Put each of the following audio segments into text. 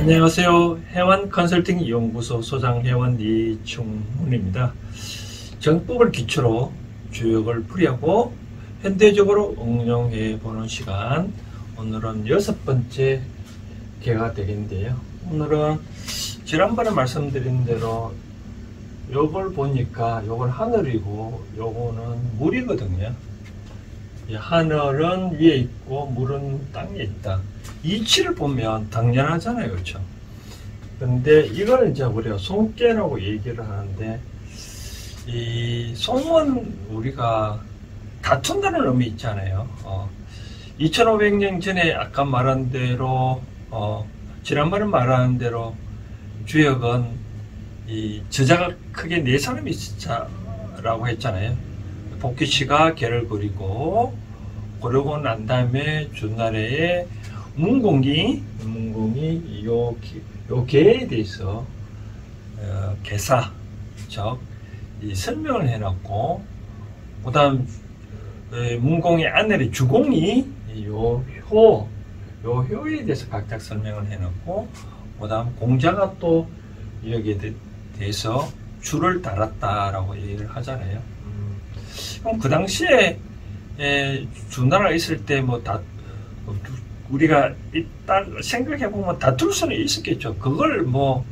안녕하세요. 해원 컨설팅 연구소 소장 해원 이충훈입니다. 정법을 기초로 주역을 풀이하고 현대적으로 응용해 보는 시간, 오늘은 6번째 개가 되겠는데요. 오늘은 지난번에 말씀드린 대로 요걸 보니까 요건 하늘이고 요거는 물이거든요. 하늘은 위에 있고 물은 땅에 있다. 이치를 보면 당연하잖아요, 그렇죠? 근데 이걸 이제 우리가 송깨라고 얘기를 하는데, 이 송은 우리가 다툰다는 의미 있잖아요. 2500년 전에 아까 말한 대로, 지난번에 말한 대로 주역은 이 저자가 크게 네 사람이 있자라고 했잖아요. 복귀씨가 개를 그리고, 그러고 난 다음에 준나라의 문공이 요 개에 대해서 개사, 즉 이 설명을 해놨고, 그 다음 문공의 아내의 주공이 요 효에 대해서 각각 설명을 해놓고, 그 다음 공자가 또 여기에 대해서 줄을 달았다라고 얘기를 하잖아요. 그럼 그 당시에 주나라가 있을 때 뭐 우리가 딱 생각해보면 다툴 수는 있었겠죠. 그걸 뭐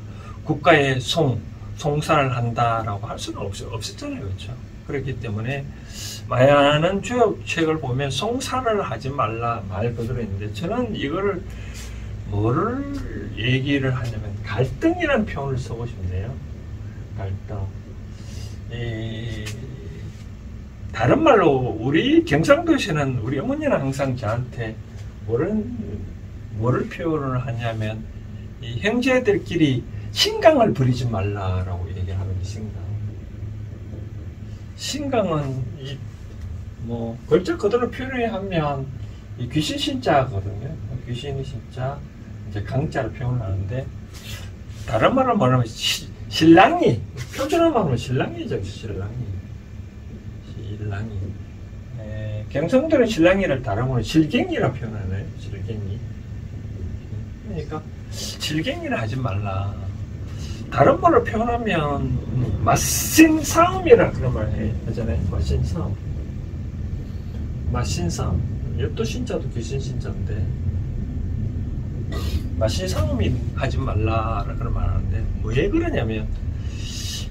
국가의 송사를 한다라고 할 수는 없었잖아요. 그렇죠. 그렇기 때문에 많은 주역책을 보면 송사를 하지 말라 말 그대로 있는데, 저는 이거를 뭐를 얘기를 하냐면 갈등이라는 표현을 쓰고 싶네요. 갈등. 다른 말로 우리 경상도에서는 우리 어머니는 항상 저한테 뭐를 표현을 하냐면, 이 형제들끼리 신강을 부리지 말라라고 얘기를 하거든요. 신강은 뭐 글자 그대로 표현하면 이 귀신 신자거든요. 귀신이 신자, 이제 강자를 표현하는데, 다른 말로 말하면 신랑이, 표준어 말하면 신랑이죠. 신랑이. 경상도는 신랑이를 다른 말로 실갱이라 표현하네요. 실갱이. 그러니까 실갱이를 하지 말라. 다른 말로 표현하면 맞신싸움이라 그런 말 하잖아요. 맞신싸움. 이것도 신자도 귀신 신자인데, 맞신싸움이 하지 말라 그런 말 하는데, 왜 그러냐면,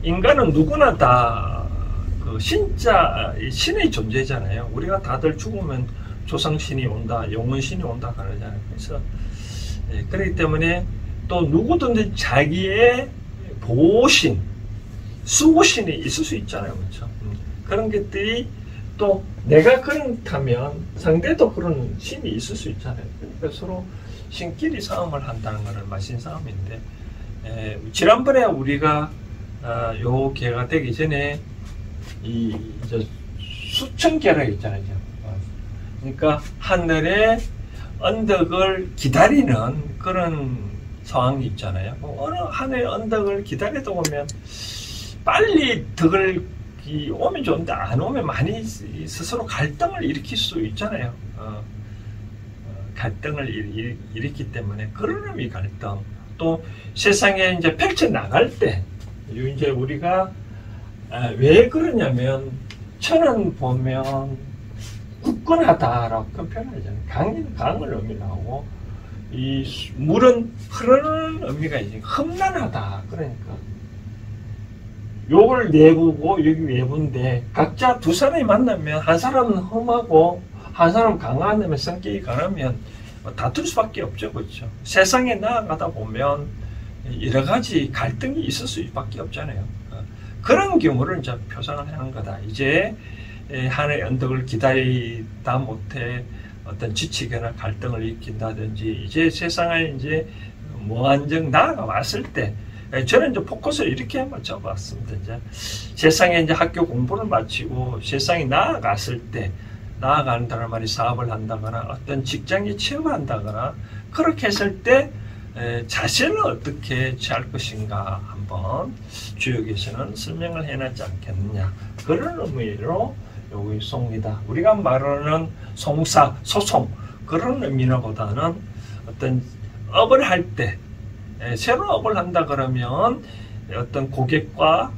인간은 누구나 다 신의 존재잖아요. 우리가 다들 죽으면 조상신이 온다, 영혼신이 온다 그러잖아요. 그래서 그렇기 때문에 또 누구든지 자기의 보호신, 수호신이 있을 수 있잖아요. 그렇죠? 그런 것들이 또 내가 그렇다면 상대도 그런 신이 있을 수 있잖아요. 그러니까 서로 신끼리 싸움을 한다는 것은 마신싸움인데, 지난번에 우리가 요 개가 되기 전에 이제 수천 개라 있잖아요. 그러니까 하늘의 언덕을 기다리는 그런 상황이 있잖아요. 어느 하늘의 언덕을 기다리다 보면 빨리 덕을 오면 좋은데 안 오면 많이 스스로 갈등을 일으킬 수 있잖아요. 갈등을 일으키기 때문에 그런 의미 갈등. 또 세상에 이제 펼쳐 나갈 때 이제 우리가 왜 그러냐면, 천은 보면 굳건하다라고 표현하잖아요. 강을 의미하고, 이 물은 흐르는 의미가 있지. 험난하다. 그러니까 요걸 내부고 여기 외부인데, 각자 두 사람이 만나면 한 사람은 험하고 한 사람은 강하면 성격이 강하면 다툴 수밖에 없죠. 그렇죠. 세상에 나아가다 보면 여러 가지 갈등이 있을 수밖에 없잖아요. 그런 경우를 이제 표상을 하는 거다. 이제 하늘의 언덕을 기다리다 못해 어떤 지치거나 갈등을 일으킨다든지, 이제 세상에 이제 무한정 나아가 왔을 때, 저는 이제 포커스를 이렇게 한번 잡았습니다. 이제 세상에 이제 학교 공부를 마치고 세상에 나아갔을 때, 나아간다는 말이 사업을 한다거나 어떤 직장에 취업을 한다거나, 그렇게 했을 때 자신을 어떻게 취할 것인가 한번 주역에서는 설명을 해놨지 않겠느냐, 그런 의미로 여기 송이다. 우리가 말하는 송사, 소송, 그런 의미보다는 어떤 업을 할 때 새로운 업을 한다 그러면 어떤 고객과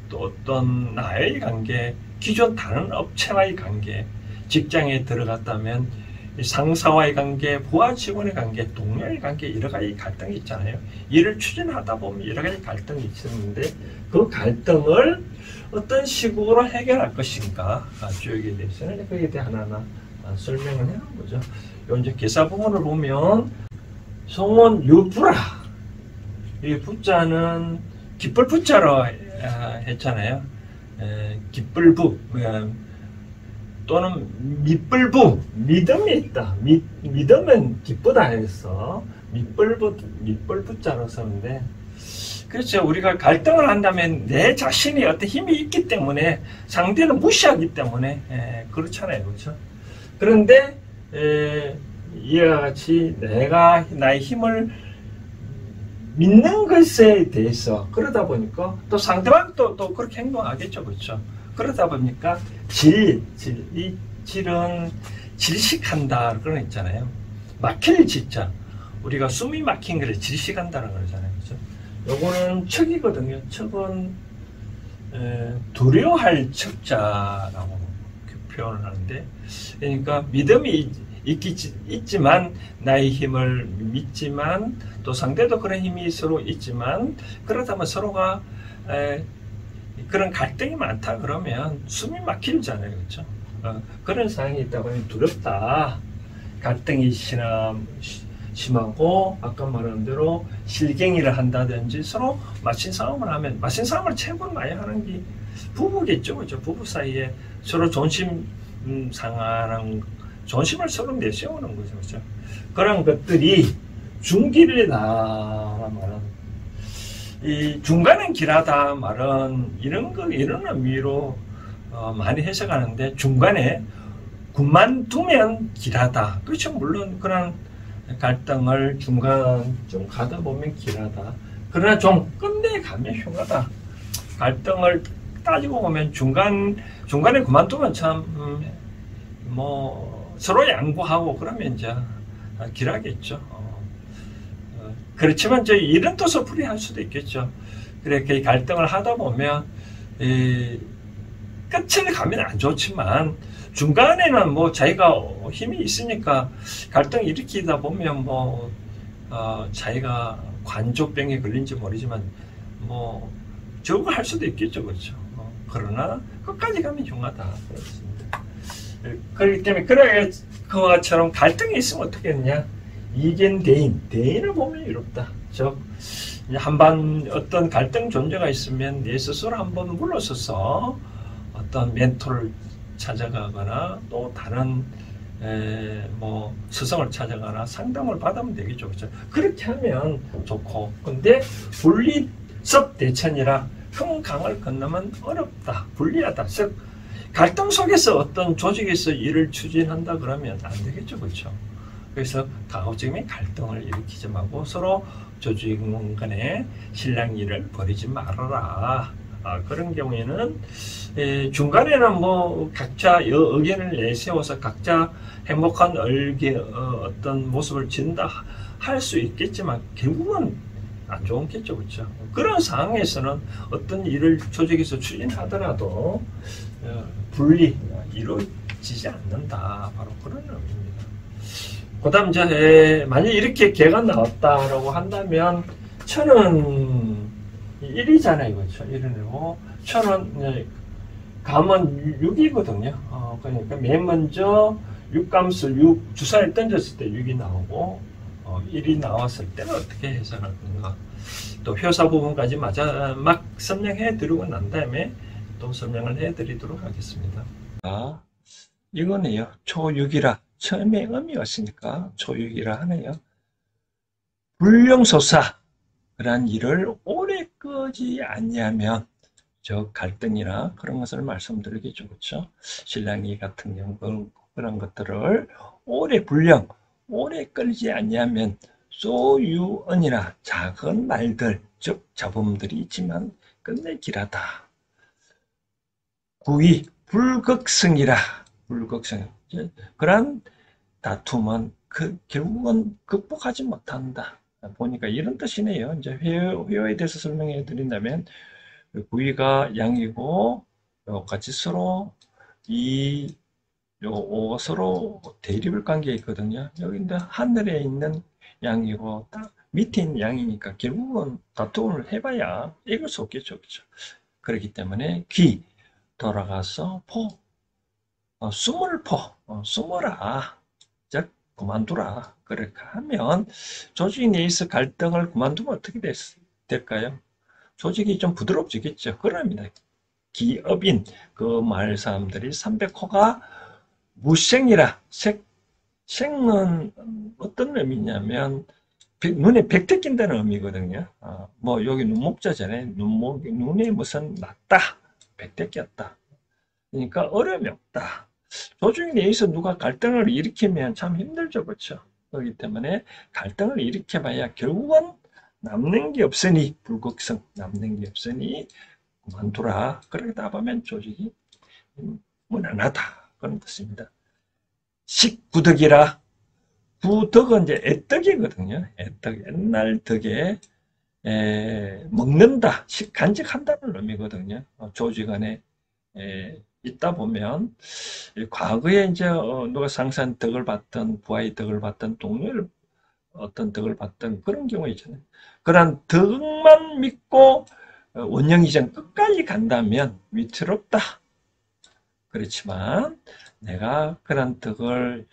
또 어떤 나의 관계, 기존 다른 업체와의 관계, 직장에 들어갔다면 상사와의 관계, 부하 직원의 관계, 동료의 관계, 여러 가지 갈등이 있잖아요. 일을 추진하다 보면 여러 가지 갈등이 있었는데 그 갈등을 어떤 식으로 해결할 것인가 교육에 대해서는 거기에 대해 하나하나 설명을 해놓은 거죠. 이제 기사 부분을 보면 송원 유부라, 이 부자는 기쁠 부자로 했잖아요. 기쁠부 또는 밑불부, 믿음이 있다. 믿음은 기쁘다 해서 밑불부자로 썼는데, 그렇죠. 우리가 갈등을 한다면 내 자신이 어떤 힘이 있기 때문에 상대를 무시하기 때문에 그렇잖아요. 그렇죠. 그런데 이와 같이 내가 나의 힘을 믿는 것에 대해서 그러다 보니까 또 상대방도 또 그렇게 행동하겠죠. 그렇죠. 그러다 보니까 이 질은 질식한다 그런 거 있잖아요. 막힐 질자, 우리가 숨이 막힌 거를 질식한다는 그러잖아요. 그렇죠? 요거는 척이거든요. 척은 두려워할 척자라고 표현을 하는데, 그러니까 믿음이 있지만 나의 힘을 믿지만 또 상대도 그런 힘이 서로 있지만 그렇다면 서로가 그런 갈등이 많다 그러면 숨이 막히잖아요. 그렇죠? 그런 상황이 있다 보니 두렵다. 갈등이 심하고 아까 말한 대로 실갱이를 한다든지 서로 마신 싸움을 하면, 마신 싸움을 최고 많이 하는 게 부부겠죠. 그렇죠? 부부 사이에 서로 존심 상하는, 존심을 서로 내세우는 거죠. 그렇죠? 그런 것들이 중길이다 말은, 이 중간은 길하다 말은 이런 의미로 많이 해석하는데, 중간에 그만두면 길하다. 그렇죠. 물론 그런 갈등을 중간 좀 가다 보면 길하다. 그러나 좀 끝내 가면 흉하다. 갈등을 따지고 보면 중간에 그만두면 참 뭐 서로 양보하고 그러면 이제 길하겠죠. 그렇지만 저희 이런 또 섣불리 할 수도 있겠죠. 그렇게 갈등을 하다 보면 끝을 가면 안 좋지만 중간에는 뭐 자기가 힘이 있으니까 갈등 일으키다 보면 뭐 자기가 관조병에 걸린지 모르지만 뭐 저거 할 수도 있겠죠. 그렇죠. 그러나 끝까지 가면 흉하다. 그렇습니다. 그렇기 때문에 그래 그와처럼 갈등이 있으면 어떻게 했냐? 이견 대인을 보면 이롭다. 즉 한번 어떤 갈등 존재가 있으면 내 스스로 한번 물러서서 어떤 멘토를 찾아가거나 또 다른 뭐 스승을 찾아가나 상담을 받으면 되겠죠. 그렇죠? 그렇게 하면 좋고, 근데 분리적 대천이라 큰 강을 건너면 어렵다, 불리하다. 즉 갈등 속에서 어떤 조직에서 일을 추진한다 그러면 안 되겠죠. 그렇죠? 그래서 가급적이면 갈등을 일으키지 말고 서로 조직 간에 실랑이를 벌이지 말아라. 그런 경우에는 중간에는 뭐 각자 의견을 내세워서 각자 행복한 어떤 모습을 지은다 할 수 있겠지만 결국은 안 좋겠죠. 그렇죠? 그런 상황에서는 어떤 일을 조직에서 추진하더라도 분리 이루어지지 않는다. 바로 그런 의미입니다. 그 다음 이제 만약 이렇게 개가 나왔다라고 한다면 천은 1이잖아요. 그렇죠? 1이고 천은 감은 6이거든요. 그러니까 맨 먼저 육감수 주사를 던졌을 때 6이 나오고 1이 나왔을 때는 어떻게 해석할 건가. 또 효사 부분까지 막 설명해 드리고 난 다음에 또 설명을 해 드리도록 하겠습니다. 이거는요, 초6이라 처음에 음이었으니까 초6이라 하네요. 불령소사라는 일을 오래 끄지 않냐면 저 갈등이나 그런 것을 말씀드리겠죠. 그렇죠? 신랑이 같은 경우 그런 것들을 오래 끌지 않냐면 소유언이나 작은 말들, 즉 잡음들이 있지만 끝내 길하다. 구이 불극성이라, 그런 다툼은 결국은 극복하지 못한다. 보니까 이런 뜻이네요. 이제 회어에 대해서 설명해 드린다면, 구이가 양이고, 같이 서로 요 서로 대립을 관계에 있거든요. 여기 이제 하늘에 있는 양이고, 딱 밑에 있는 양이니까 결국은 다툼을 해봐야 이길 수 없겠죠. 그죠? 그렇기 때문에 돌아가서 숨을 숨어라. 즉, 그만두라. 그렇게 하면 조직 내에서 갈등을 그만두면 어떻게 될까요? 조직이 좀 부드러워지겠죠. 그럽니다. 기업인 그 마을 사람들이 300호가 무생이라. 생은 어떤 의미냐면 눈에 백태 낀다는 의미거든요. 뭐 여기 눈목자잖아요. 눈에 무슨 났다. 백태 꼈다. 그러니까 어려움이 없다. 조직 내에서 누가 갈등을 일으키면 참 힘들죠. 그렇죠? 그렇기 때문에 갈등을 일으켜봐야 결국은 남는 게 없으니 불극성 남는 게 없으니 그만두라. 그러다 보면 조직이 무난하다. 그런 뜻입니다. 식구덕이라. 구덕은 이제 애떡이거든요. 애떡, 옛날 덕에 먹는다, 간직한다는 의미거든요. 조직 안에 있다 보면 과거에 이제 누가 상사한 덕을 받던 부하의 덕을 받던 동료를 어떤 덕을 받던 그런 경우 있잖아요. 그런 덕만 믿고 원령이전 끝까지 간다면 위태롭다. 그렇지만 내가 그런 덕을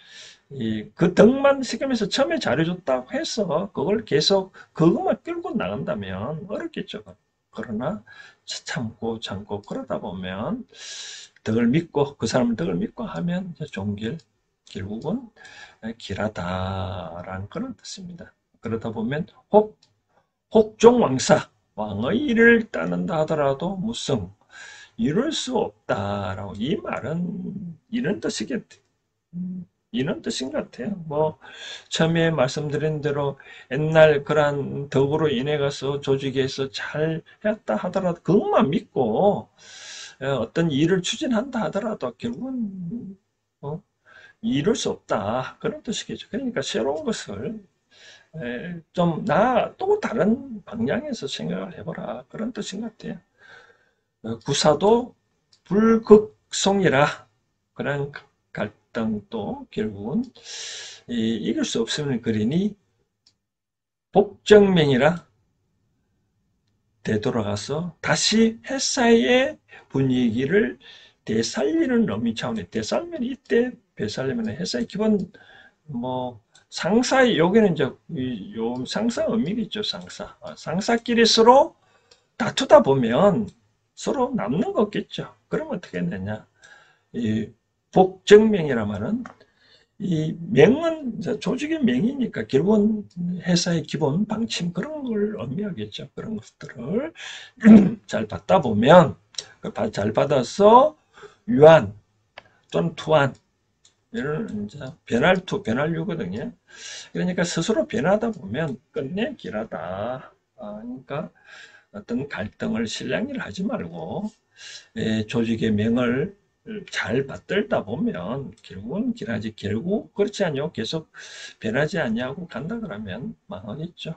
그 덕만 시키면서 처음에 잘해줬다고 해서 그걸 계속 그것만 끌고 나간다면 어렵겠죠. 그러나 참고 그러다 보면 덕을 믿고 그 사람 덕을 믿고 하면 좋은 길 결국은 길하다라는 그런 뜻입니다. 그러다 보면 혹종왕사 왕의 일을 따른다 하더라도 무성 이룰 수 없다라고 이 말은 이런 뜻이겠 이런 뜻인 것 같아요. 뭐 처음에 말씀드린 대로 옛날 그런 덕으로 인해 가서 조직에서 잘 했다 하더라도 그것만 믿고 어떤 일을 추진한다 하더라도 결국은 이룰 수 없다 그런 뜻이겠죠. 그러니까 새로운 것을 좀 또 다른 방향에서 생각을 해보라 그런 뜻인 것 같아요. 구사도 불극송이라 그런 갈등도 결국은 이길 수 없으면 그리니 복정명이라 되돌아가서 다시 회사의 분위기를 되살리는 의미 차원의 되살리면 이때 되살리면 회사의 기본 뭐 상사의 여기는 이제 요 상사 의미겠죠. 상사끼리 서로 다투다 보면 서로 남는 거 없겠죠. 그러면 어떻게 되냐? 이 복정명이라 말은 이 명은 조직의 명이니까 결국은 회사의 기본 방침 그런 걸 의미하겠죠. 그런 것들을 잘 받다 보면 잘 받아서 유한 또는 투한 이런 이제 변할유거든요. 그러니까 스스로 변하다 보면 끝내 길하다. 그러니까 어떤 갈등을 실랑이를 하지 말고 조직의 명을 잘 받들다 보면 결국은 길하지. 결국 그렇지 않냐고 계속 변하지 않냐고 간다 그러면 망하겠죠.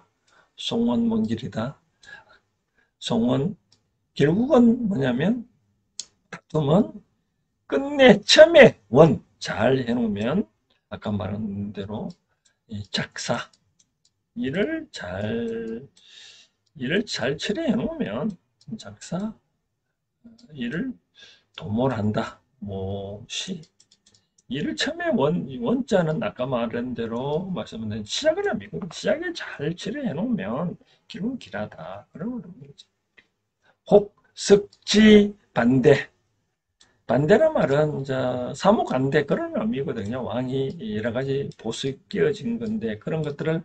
송원 먼 길이다. 송원 결국은 뭐냐면 다툼은 끝내 처음에 잘 해놓으면 아까 말한 대로 작사 일을 잘 처리해 놓으면 작사 일을 도모한다. 일을 처음에 원자는 아까 말한 대로 말씀드린 시작을 합니다. 시작을 잘 처리해 놓으면 결국 길하다. 그런 의미죠. 혹석지 반대. 반대란 말은 사무관대 그런 의미거든요. 왕이 여러 가지 보수에 끼어진 건데 그런 것들을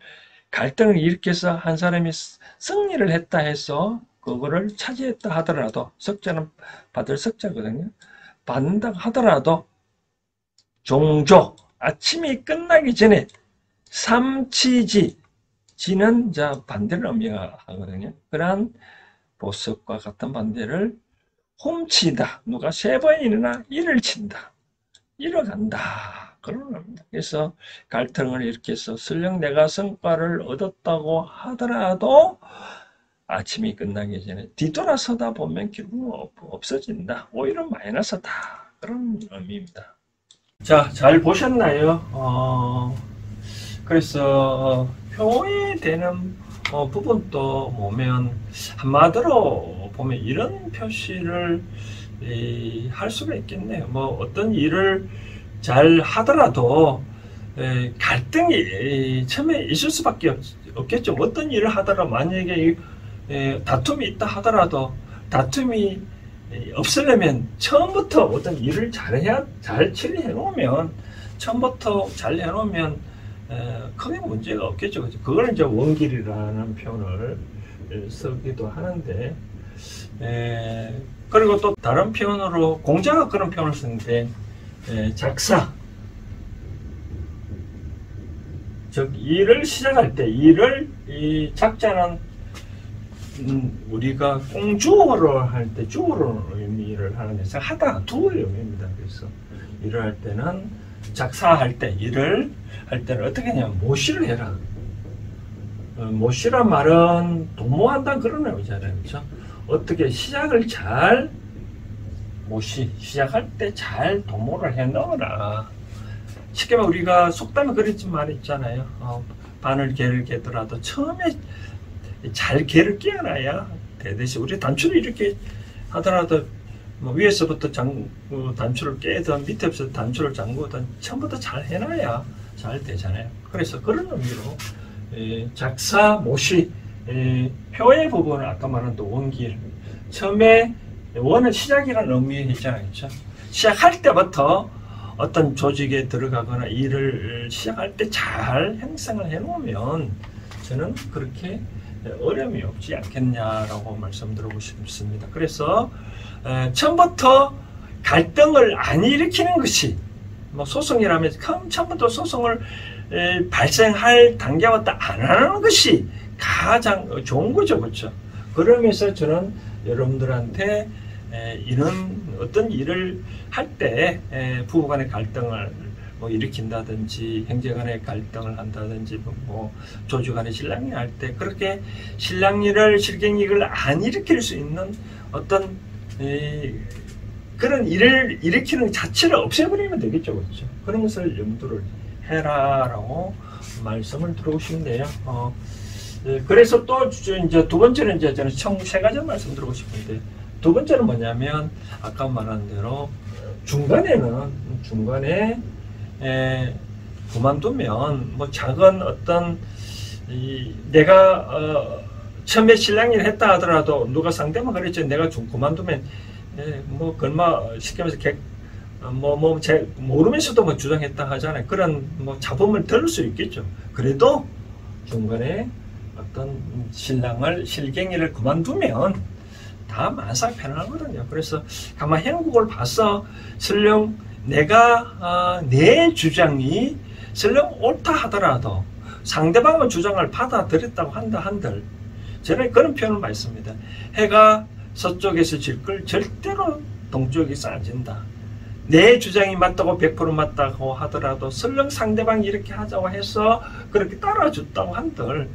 갈등을 일으켜서 한 사람이 승리를 했다 해서 그거를 차지했다 하더라도 석자는 받을 석자거든요. 받는다 하더라도 종조 아침이 끝나기 전에 삼치지 지는 반대를 의미하거든요. 그러한 보석과 같은 반대를 훔치다 누가 세 번이나 일을 친다 잃어간다 그런 겁니다. 그래서 갈등을 일으켜서 설령 내가 성과를 얻었다고 하더라도 아침이 끝나기 전에 뒤돌아서다 보면 결국 없어진다. 오히려 마이너스다. 그런 의미입니다. 자, 잘 보셨나요? 그래서 표현되는 부분도 보면 한마디로 보면 이런 표시를 할 수가 있겠네요. 뭐 어떤 일을 잘 하더라도 갈등이 처음에 있을 수밖에 없겠죠. 어떤 일을 하더라도 만약에 다툼이 있다 하더라도 다툼이 없으려면 처음부터 어떤 일을 잘 처리해 놓으면 처음부터 잘 해놓으면 크게 문제가 없겠죠. 그걸 이제 원길이라는 표현을 쓰기도 하는데, 그리고 또 다른 표현으로 공자가 그런 표현을 쓰는데, 작사, 즉 일을 시작할 때 이 작자는 우리가 꽁주어를 할 때 주어로 의미를 하는데 하다 두어의 의미입니다. 그래서 일을 할 때는 작사할 때 일을 할 때는 어떻게 하냐면 모시를 해라. 모시란 말은 도모한다는 그런 의미잖아요. 그렇죠? 어떻게 시작을 잘 시작할 때 잘 도모를 해 넣어라. 쉽게 말하면 우리가 속담에 그런 말이 있잖아요. 바늘 개를 개더라도 처음에 잘 개를 끼워놔야 되듯이 우리 단추를 이렇게 하더라도 뭐 위에서부터 단추를 깨든 밑에서 단추를 잠그든 처음부터 잘 해놔야 잘 되잖아요. 그래서 그런 의미로 작사, 모시, 표의 부분은 아까 말한 또 원길, 처음에 원은 시작이라는 의미에 있잖아요. 그렇죠? 시작할 때부터 어떤 조직에 들어가거나 일을 시작할 때 잘 형성을 해놓으면 저는 그렇게 어려움이 없지 않겠냐라고 말씀드리고 싶습니다. 그래서 처음부터 갈등을 안 일으키는 것이 뭐 소송이라면 처음부터 소송을 발생할 단계부터 안 하는 것이 가장 좋은 거죠. 그렇죠? 그러면서 저는 여러분들한테 이런 어떤 일을 할 때 부부간의 갈등을 뭐 일으킨다든지 형제간의 갈등을 한다든지 뭐 조주간의 실랑이 할 때 그렇게 실갱이를 안 일으킬 수 있는 어떤 그런 일을 일으키는 자체를 없애버리면 되겠죠. 그렇죠? 그런 것을 염두를 해라라고 말씀을 드리고 싶네요. 그래서 또 이제 두 번째는 이제 저는 총 세 가지 말씀드리고 싶은데, 두 번째는 뭐냐면 아까 말한 대로 중간에 그만두면 뭐 작은 어떤 내가 처음에 실랑이를 했다 하더라도 누가 상대만 그랬죠. 내가 좀 그만두면 뭐 얼마 시키면서 모르면서도 뭐 주장했다 하잖아요. 그런 뭐 잡음을 들을 수 있겠죠. 그래도 중간에 어떤 실갱이를 그만두면 다 만사 편안하거든요. 그래서 가만 행복을 봐서 설령 내가 내 주장이 설령 옳다 하더라도 상대방의 주장을 받아들였다고 한들 저는 그런 표현을 많이 씁니다. 해가 서쪽에서 질 걸 절대로 동쪽에서 안 진다. 내 주장이 맞다고 100% 맞다고 하더라도 설령 상대방이 이렇게 하자고 해서 그렇게 따라줬다고 한들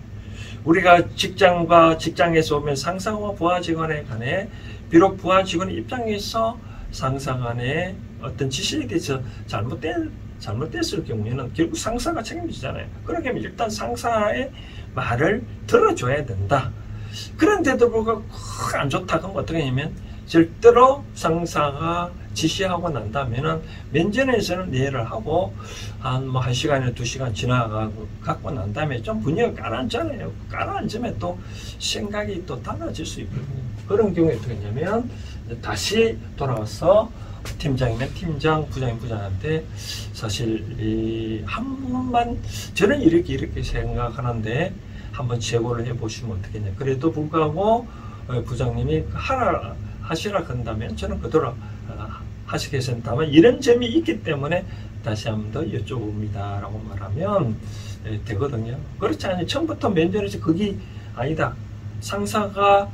우리가 직장에서 오면 상사와 부하 직원에 관해 비록 부하 직원 입장에서 상사 간의 어떤 지시에 대해서 잘못됐을 경우에는 결국 상사가 책임지잖아요. 그렇게 하면 일단 상사의 말을 들어줘야 된다. 그런데도 불구하고 안 좋다 그러면 어떻게 하냐면 절대로 상사가 지시하고 난다면은 면전에서는 이해를 하고 한 1시간이나 2시간 지나가고 난 다음에 좀 분위기가 가라앉잖아요. 가라앉으면 또 생각이 또 달라질 수 있거든요. 그런 경우에 어떻게 하냐면 다시 돌아와서 팀장이면 팀장, 부장이면 부장한테 사실 한 번만 저는 이렇게 생각하는데 한번 재고를 해보시면 어떻겠냐. 그래도 불구하고 부장님이 하시라 한다면 저는 그대로 하시겠습니다. 다만 이런 점이 있기 때문에 다시 한 번 더 여쭤봅니다 라고 말하면 되거든요. 그렇지 않으면 처음부터 면전에서 그게 아니다. 상사가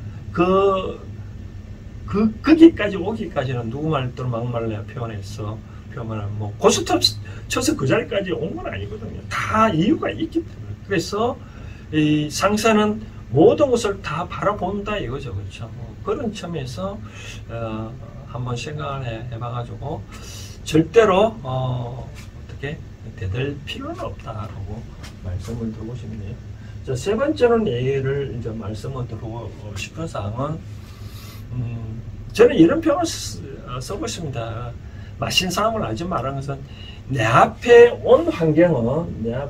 거기까지 오기까지는 누구 말도 막말로 표현해서 그러면 뭐 고스톱 쳐서 그 자리까지 온 건 아니거든요. 다 이유가 있기 때문에. 그래서 이 상사는 모든 것을 다 바라본다 이거죠. 그렇죠. 그런 점에서 한번 생각을 해봐가지고 절대로 어떻게 대들 필요는 없다라고 말씀을 드리고 싶네요. 자, 세 번째는 얘기를 이제 말씀을 드리고 싶은 사항은 저는 이런 표현을 쓰고 있습니다. 마신 싸움을 하지 말라는 것은 내 앞에 온 환경은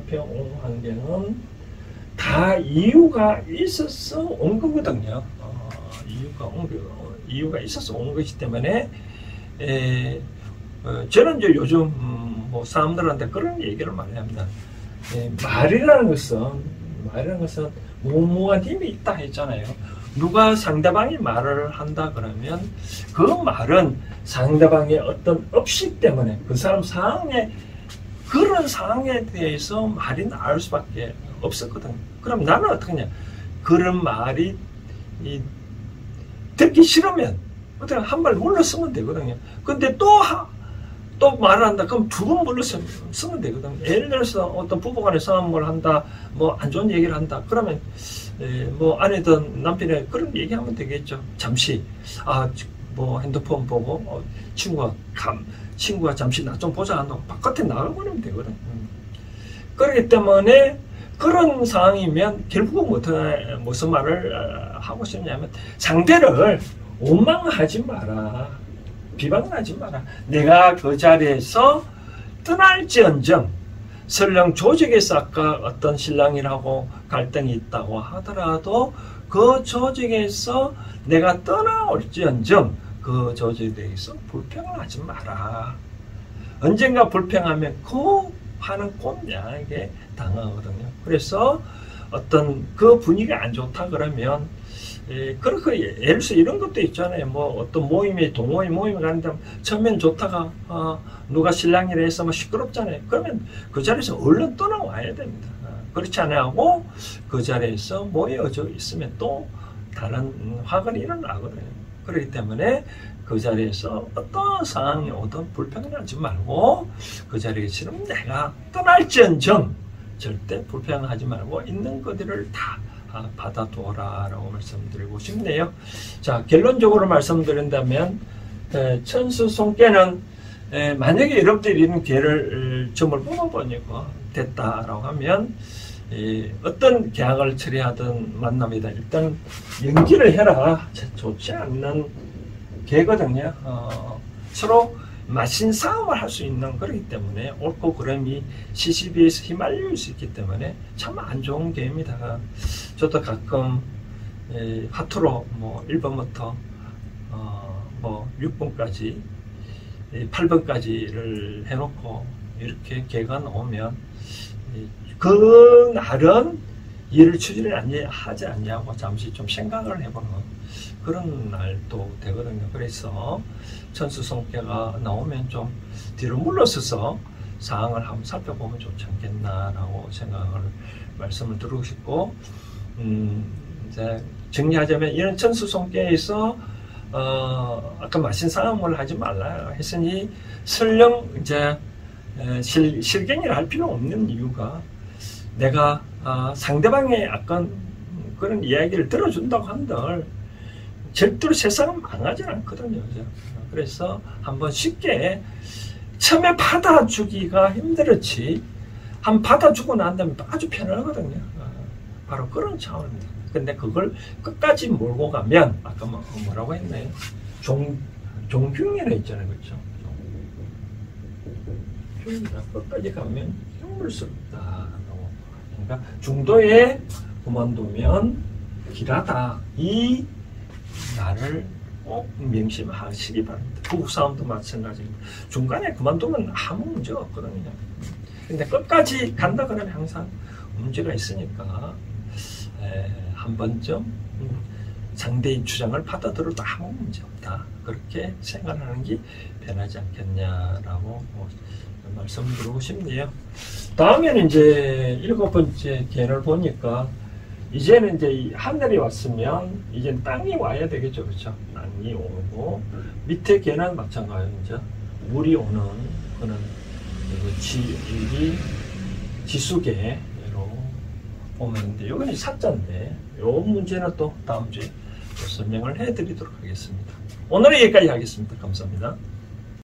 다 이유가 있어서 온 거거든요. 이유가 있어서 온 것이기 때문에 저는 이제 요즘 뭐 사람들한테 그런 얘기를 많이 합니다. 말이라는 것은 무모한 힘이 있다 했잖아요. 누가 상대방이 말을 한다 그러면 그 말은 상대방의 어떤 업식 때문에 그 사람 상황에 그런 상황에 대해서 말이 나올 수밖에 없었거든요. 그럼 나는 어떻게 하냐? 그런 말이 듣기 싫으면 어떻게 한 말 물러 쓰면 되거든요. 근데 또 말을 한다. 그럼 두 번 물러 쓰면 되거든요. 예를 들어서 어떤 부부간에 싸움을 한다, 뭐 안 좋은 얘기를 한다. 그러면 뭐 아내든 남편이 그런 얘기하면 되겠죠. 잠시 뭐 핸드폰 보고 친구가 잠시 나 좀 보자 한다고 바깥에 나가버리면 되거든. 그렇기 때문에 그런 상황이면 결국은 무슨 말을 하고 싶냐면 상대를 원망하지 마라, 비방하지 마라. 내가 그 자리에서 떠날지언정 설령 조직에서 아까 어떤 신랑이라고 갈등이 있다고 하더라도 그 조직에서 내가 떠나올지언정 그 조직에 대해서 불평을 하지 마라. 언젠가 불평하면 그 화는 꼰대에게 당하거든요. 그래서 어떤 그 분위기가 안 좋다 그러면 그렇게 예를 들어서 이런 것도 있잖아요. 뭐 어떤 동호회 모임에 가는데 처음엔 좋다가 누가 신랑이라 해서 뭐 시끄럽잖아요. 그러면 그 자리에서 얼른 떠나와야 됩니다. 그렇지 않고 그 자리에서 모여져 있으면 또 다른 화가 일어나거든요. 그렇기 때문에 그 자리에서 어떤 상황이 오든 불평을 하지 말고 그 자리에 지금 내가 떠날지언정 절대 불평을 하지 말고 있는 그들을 다 받아두어라 라고 말씀드리고 싶네요. 자, 결론적으로 말씀드린다면 천수송깨는 만약에 여러분들이 이런 개를 점을 뽑아보니까 됐다라고 하면 어떤 계약을 처리하든 만납니다. 일단 연기를 해라. 좋지 않는 개거든요. 서로 마신 싸움을 할 수 있는 거기 때문에 옳고 그름이 시시비에서 휘말릴 수 있기 때문에 참 안 좋은 개입니다. 저도 가끔 화투로 뭐 1번부터 뭐 6번까지 8번까지를 해놓고 이렇게 개가 나오면 그 날은 일을 추진을 하지 않냐고 잠시 좀 생각을 해보는 그런 날도 되거든요. 그래서 천수성께가 나오면 좀 뒤로 물러서서 상황을 한번 살펴보면 좋지 않겠나라고 생각을 말씀을 드리고 싶고, 이제 정리하자면 이런 천수성께에서 아까 마신 싸움을 하지 말라 했으니 설령 이제 실갱이를 할 필요 없는 이유가 내가 상대방의 약간 그런 이야기를 들어준다고 한들 절대로 세상은 망하지 않거든요. 그죠? 그래서 한번 쉽게 처음에 받아주기가 힘들었지 한 받아주고 난 다음에 아주 편하거든요. 바로 그런 차원입니다. 근데 그걸 끝까지 몰고 가면 아까 뭐라고 했나요? 종균이라 했잖아요. 그렇죠? 끝까지 가면 흉물스럽다. 그러니까 중도에 그만두면 길하다. 이 말을 꼭 명심하시기 바랍니다. 부부싸움도 마찬가지입니다. 중간에 그만두면 아무 문제가 없거든요. 근데 끝까지 간다 그러면 항상 문제가 있으니까 한 번쯤 상대의 주장을 받아들여도 아무 문제 없다. 그렇게 생각하는 게 변하지 않겠냐라고 말씀드리고 싶네요. 다음에는 이제 7번째 개를 보니까 이제는 이제 하늘이 왔으면 이제 땅이 와야 되겠죠. 그렇죠? 땅이 오고 밑에 개는 마찬가지죠. 물이 오는 이거는 지수계로 보면 되는데, 이거는 사자인데, 요 문제는 또 다음 주에 또 설명을 해드리도록 하겠습니다. 오늘은 여기까지 하겠습니다. 감사합니다.